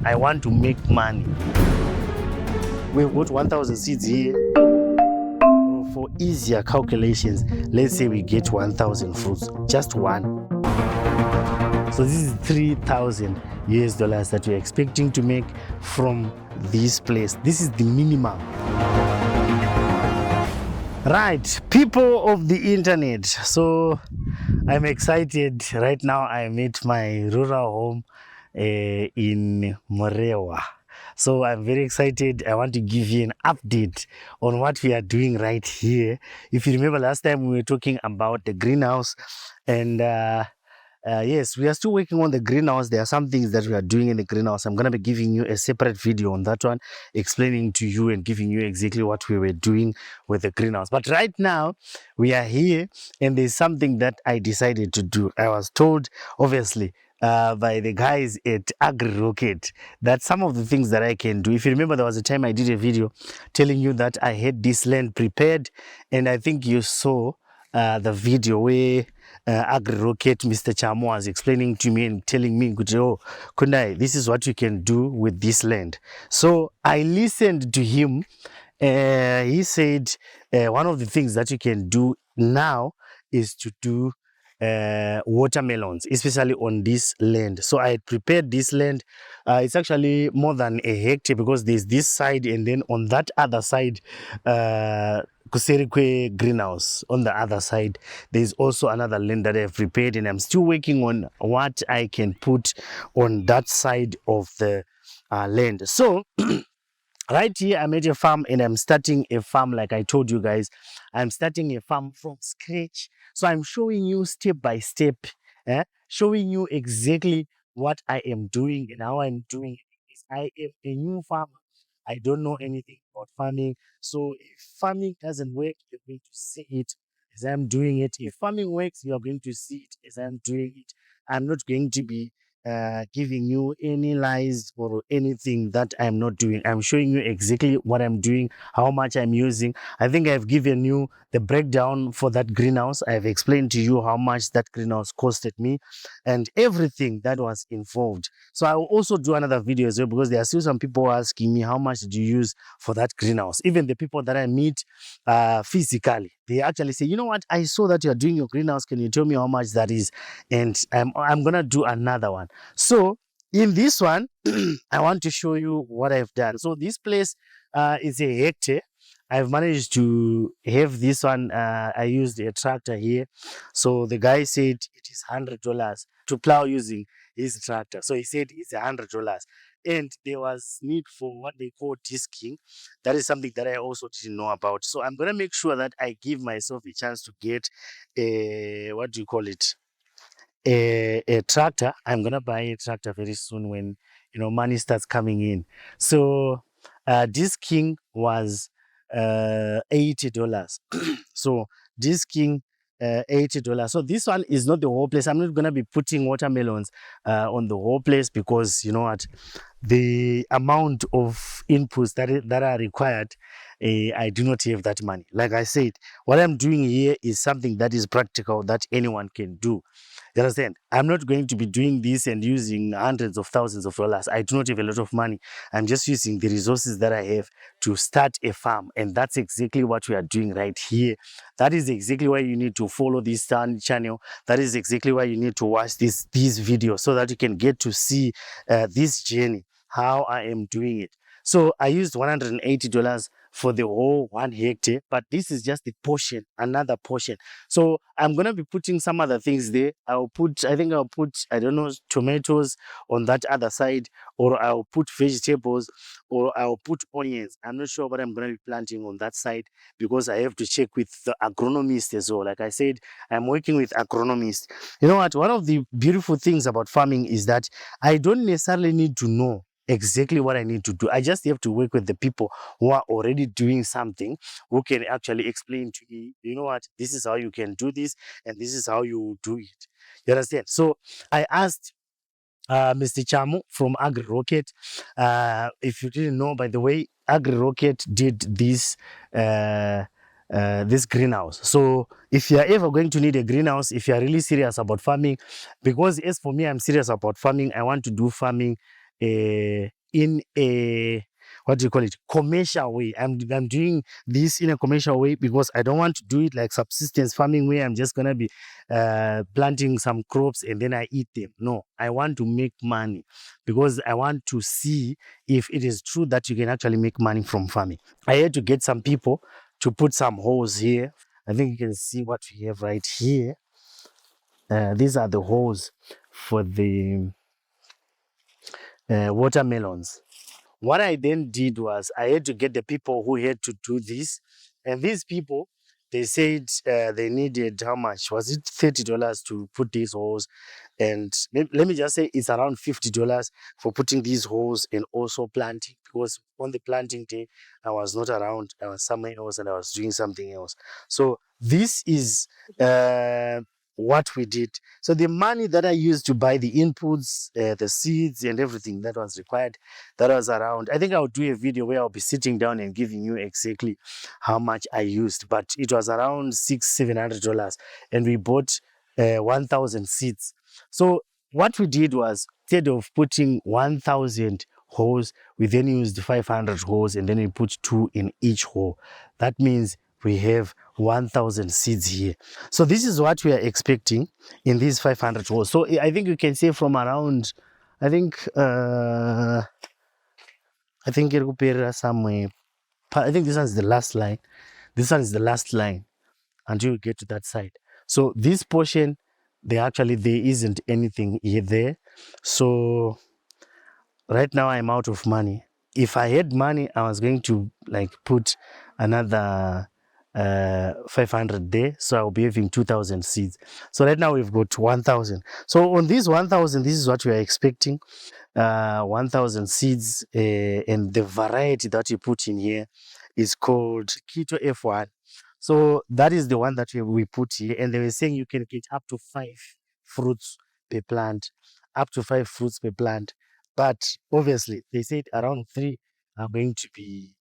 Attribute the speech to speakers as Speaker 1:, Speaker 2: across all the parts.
Speaker 1: I want to make money. We've got 1,000 seeds here. For easier calculations, let's say we get 1,000 fruits, just one. So this is 3,000 US dollars that we're expecting to make from this place. This is the minimum. Right, people of the internet. So I'm excited. Right now I'm at my rural home in Morewa. So I'm very excited. I want to give you an update on what we are doing right here. If you remember last time we were talking about the greenhouse, and yes, we are still working on the greenhouse. There are some things that we are doing in the greenhouse. I'm going to be giving you a separate video on that one, explaining to you and giving you exactly what we were doing with the greenhouse. But right now we are here and there's something that I decided to do. I was told, obviously, by the guys at AgriRocket that some of the things that I can do. If you remember, there was a time I did a video telling you that I had this land prepared, and I think you saw the video where AgriRocket, Mr. Chamo, was explaining to me and telling me, oh, Kundai, this is what you can do with this land. So I listened to him. He said one of the things that you can do now is to do watermelons, especially on this land. So I had prepared this land. It's actually more than a hectare because there's this side, and then on that other side, Kuserikwe greenhouse. On the other side, there's also another land that I've prepared, and I'm still working on what I can put on that side of the land. So right here, I'm at a farm and I'm starting a farm like I told you guys. I'm starting a farm from scratch. So I'm showing you step by step, showing you exactly what I am doing and how I'm doing it. I am a new farmer. I don't know anything about farming. So if farming doesn't work, you're going to see it as I'm doing it. If farming works, you're going to see it as I'm doing it. I'm not going to be giving you any lies or anything that I'm not doing. I'm showing you exactly what I'm doing, how much I'm using. I think I've given you the breakdown for that greenhouse. I've explained to you how much that greenhouse costed me and everything that was involved. So I will also do another video as well, because there are still some people asking me how much did you use for that greenhouse. Even the people that I meet physically, they actually say, you know what, I saw that you're doing your greenhouse. Can you tell me how much that is? And I'm gonna do another one. So in this one, I want to show you what I've done. So this place is a hectare. I've managed to have this one. I used a tractor here. So the guy said it is $100 to plow using his tractor. So he said it's $100. And there was need for what they call disking. That is something that I also didn't know about. So I'm going to make sure that I give myself a chance to get a, what do you call it? A tractor. I'm going to buy a tractor very soon when, money starts coming in. So disking was $80. So disking $80. So this one is not the whole place. I'm not going to be putting watermelons on the whole place, because you know what, the amount of inputs that are required, I do not have that money. Like I said, what I'm doing here is something that is practical, that anyone can do. You understand? I'm not going to be doing this and using hundreds of thousands of dollars. I do not have a lot of money. I'm just using the resources that I have to start a farm. And that's exactly what we are doing right here. That is exactly why you need to follow this channel. That is exactly why you need to watch these videos, so that you can get to see this journey, how I am doing it. So I used $180 for the whole 1 hectare, but this is just the portion, another portion. So I'm going to be putting some other things there. I think I'll put, I don't know, tomatoes on that other side, or I'll put vegetables, or I'll put onions. I'm not sure what I'm going to be planting on that side, because I have to check with the agronomist as well. Like I said, I'm working with agronomists. You know what? One of the beautiful things about farming is that I don't necessarily need to know exactly what I need to do. I just have to work with the people who are already doing something, who can actually explain to me, you know what, this is how you can do this, and this is how you do it. You understand? So I asked Mr. Chamo from AgriRocket. If you didn't know, by the way, AgriRocket did this this greenhouse. So if you are ever going to need a greenhouse, if you are really serious about farming, because as for me, I'm serious about farming. I want to do farming in a, what do you call it, commercial way. I'm doing this in a commercial way because I don't want to do it like subsistence farming where I'm just gonna be planting some crops and then I eat them. No, I want to make money because I want to see if it is true that you can actually make money from farming. I had to get some people to put some holes here. I think you can see what we have right here. These are the holes for the watermelons. What I then did was I had to get the people who had to do this. And these people, they said they needed how much? Was it $30 to put these holes? And let me just say it's around $50 for putting these holes and also planting. Because on the planting day, I was not around. I was somewhere else and I was doing something else. So this is what we did. So the money that I used to buy the inputs, the seeds and everything that was required, that was around, I think I'll do a video where I'll be sitting down and giving you exactly how much I used, but it was around $700 and we bought 1,000 seeds. So what we did was, instead of putting 1,000 holes, we then used 500 holes and then we put 2 in each hole. That means we have 1,000 seeds here. So this is what we are expecting in these 500 holes. So I think you can say from around, I think it will be somewhere. I think this one is the last line. This one is the last line until you get to that side. So this portion, there isn't anything here there. So right now I'm out of money. If I had money, I was going to like put another 500 there. So I'll be having 2,000 seeds. So right now we've got 1,000. So on this 1,000, this is what we are expecting. 1,000 seeds, and the variety that you put in here is called Keto F1. So that is the one that we put here, and they were saying you can get up to 5 fruits per plant, up to 5 fruits per plant. But obviously, they said around 3 are going to be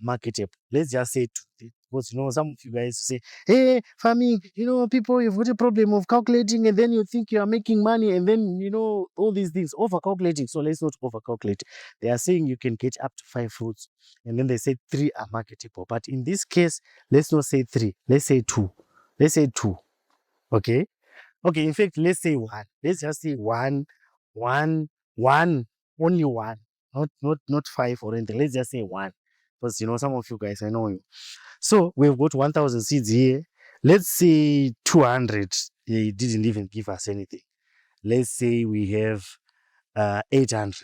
Speaker 1: marketable. Let's just say 2, because some of you guys say, hey, farming, people, you've got a problem of calculating, and then you think you are making money, and then all these things over calculating. So let's not over calculate. They are saying you can get up to 5 fruits, and then they say 3 are marketable. But in this case, let's not say 3, let's say 2. Let's say 2. Okay. In fact, let's say 1. Let's just say one, only 1, not 5 or anything. Let's just say 1, because some of you guys, I know you. So we've got 1,000 seeds here. Let's say 200. They didn't even give us anything. Let's say we have 800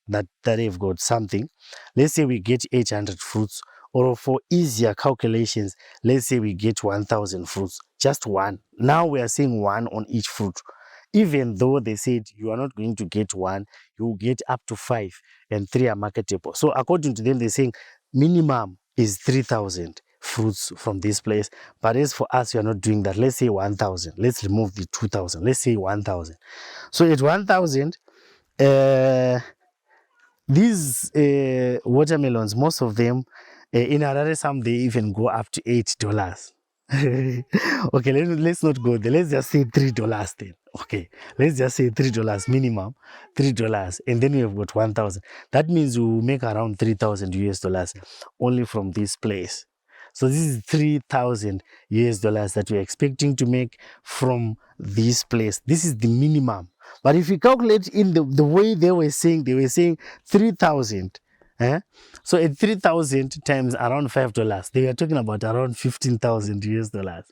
Speaker 1: that they've got something. Let's say we get 800 fruits, or for easier calculations, let's say we get 1,000 fruits, just 1. Now we are saying 1 on each fruit. Even though they said you are not going to get 1, you will get up to 5 and 3 are marketable. So according to them, they're saying minimum is 3,000 fruits from this place. But as for us, we are not doing that. Let's say 1,000. Let's remove the 2,000. Let's say 1,000. So at 1,000, these watermelons, most of them, in Harare, some they even go up to $8. Okay, let's not go there. Let's just say $3 then. Okay, let's just say $3 minimum, $3, and then we have got 1,000. That means we will make around 3,000 US dollars only from this place. So this is 3,000 US dollars that we're expecting to make from this place. This is the minimum. But if you calculate in the way they were saying 3,000. So at 3,000 times around $5, they were talking about around 15,000 US dollars.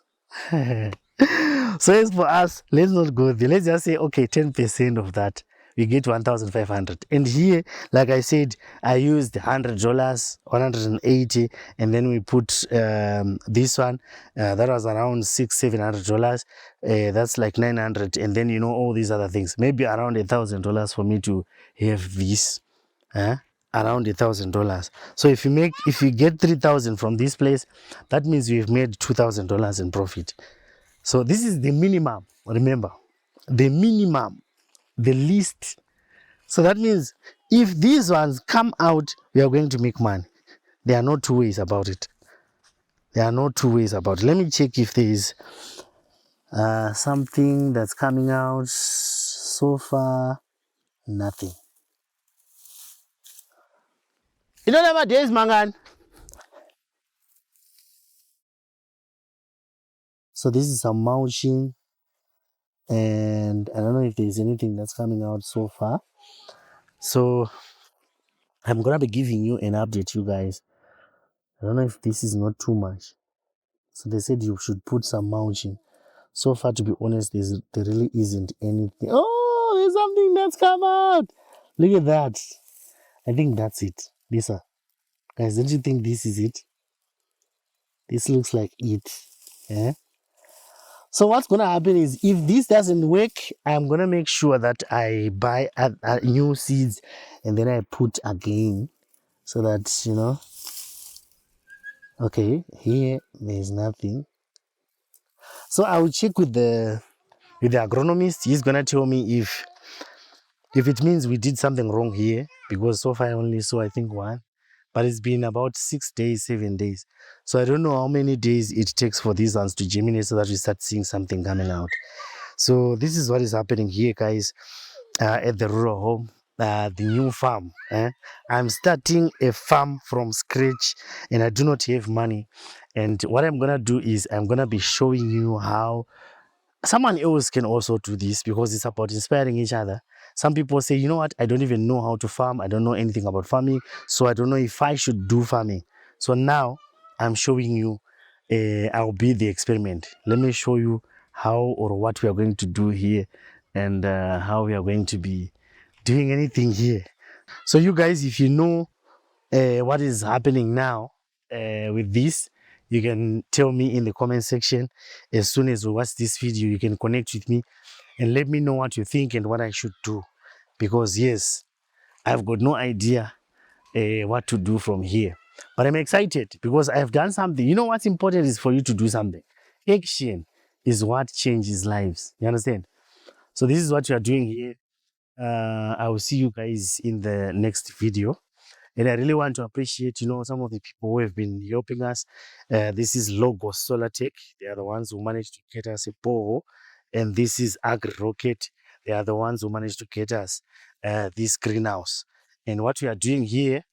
Speaker 1: So as for us, let's not go there. Let's just say, okay, 10% of that, we get 1,500. And here, like I said, I used $100, 180, and then we put this one. That was around $700. That's like 900, and then all these other things. Maybe around $1,000 for me to have this. Around $1,000. So if you get 3,000 from this place, that means we've made $2,000 in profit. So this is the minimum. Remember, the minimum, the least. So that means if these ones come out, we are going to make money. There are no two ways about it. Let me check if there is something that's coming out. So far, nothing. You don't have days, Mangan. So this is some mulching, and I don't know if there's anything that's coming out so far. So I'm gonna be giving you an update, you guys. I don't know if this is not too much. So they said you should put some mulching. So far, to be honest, there really isn't anything. Oh, there's something that's come out. Look at that. I think that's it. Lisa, guys, don't you think this is it? This looks like it. Yeah. So what's gonna happen is, if this doesn't work, I'm gonna make sure that I buy new seeds and then I put again, so that, you know. Okay, here there's nothing. So I will check with the agronomist. He's gonna tell me if it means we did something wrong here, because so far I only saw, I think, one, but it's been about 6 days, 7 days. So I don't know how many days it takes for these ones to germinate so that we start seeing something coming out. So this is what is happening here, guys, at the rural home, the new farm. I'm starting a farm from scratch, and I do not have money. And what I'm gonna do is I'm gonna be showing you how someone else can also do this, because it's about inspiring each other. Some people say, you know what, I don't even know how to farm. I don't know anything about farming, so I don't know if I should do farming. So now I'm showing you, I'll be the experiment. Let me show you how or what we are going to do here, and how we are going to be doing anything here. So you guys, if you know what is happening now with this, you can tell me in the comment section. As soon as we watch this video, you can connect with me and let me know what you think and what I should do. Because yes, I've got no idea what to do from here. But I'm excited because I've done something. You know what's important is for you to do something. Action is what changes lives. You understand? So this is what you are doing here. I will see you guys in the next video. And I really want to appreciate, some of the people who have been helping us. This is Logos Solar Tech. They are the ones who managed to get us a pole. And this is Agri Rocket. They are the ones who managed to get us this greenhouse. And what we are doing here,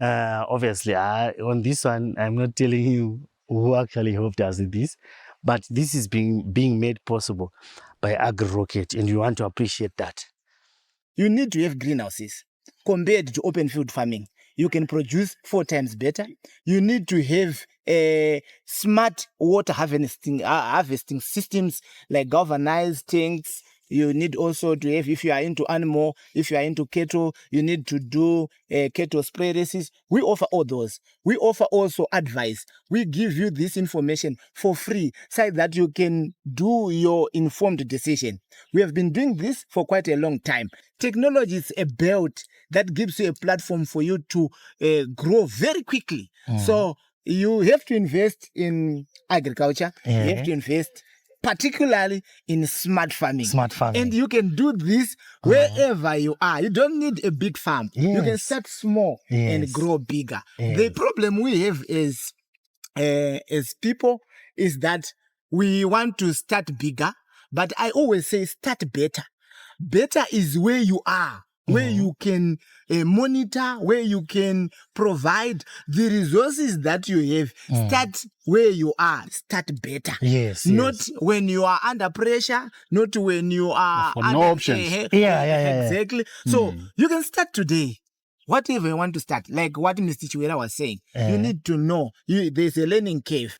Speaker 1: obviously, on this one, I'm not telling you who actually helped us with this, but this is being made possible by Agri Rocket, and you want to appreciate that.
Speaker 2: You need to have greenhouses compared to open field farming. You can produce 4 times better. You need to have smart water harvesting systems like galvanized tanks. You need also to have, if you are into animal, if you are into cattle, you need to do cattle spray races. We offer all those. We offer also advice. We give you this information for free so that you can do your informed decision. We have been doing this for quite a long time. Technology is a belt that gives you a platform for you to grow very quickly. So you have to invest in agriculture. You have to invest particularly in smart farming. And you can do this wherever you are. You don't need a big farm. You can start small and grow bigger. The problem we have is, as people, is that we want to start bigger, but I always say start better. Better is where you are, where you can monitor, where you can provide the resources that you have. Start where you are. Start better. Not when you are under pressure, not when you are
Speaker 1: for no options.
Speaker 2: Exactly. So you can start today. Whatever you want to start, like what Mr. Chiwera was saying, you need to know there's a learning curve.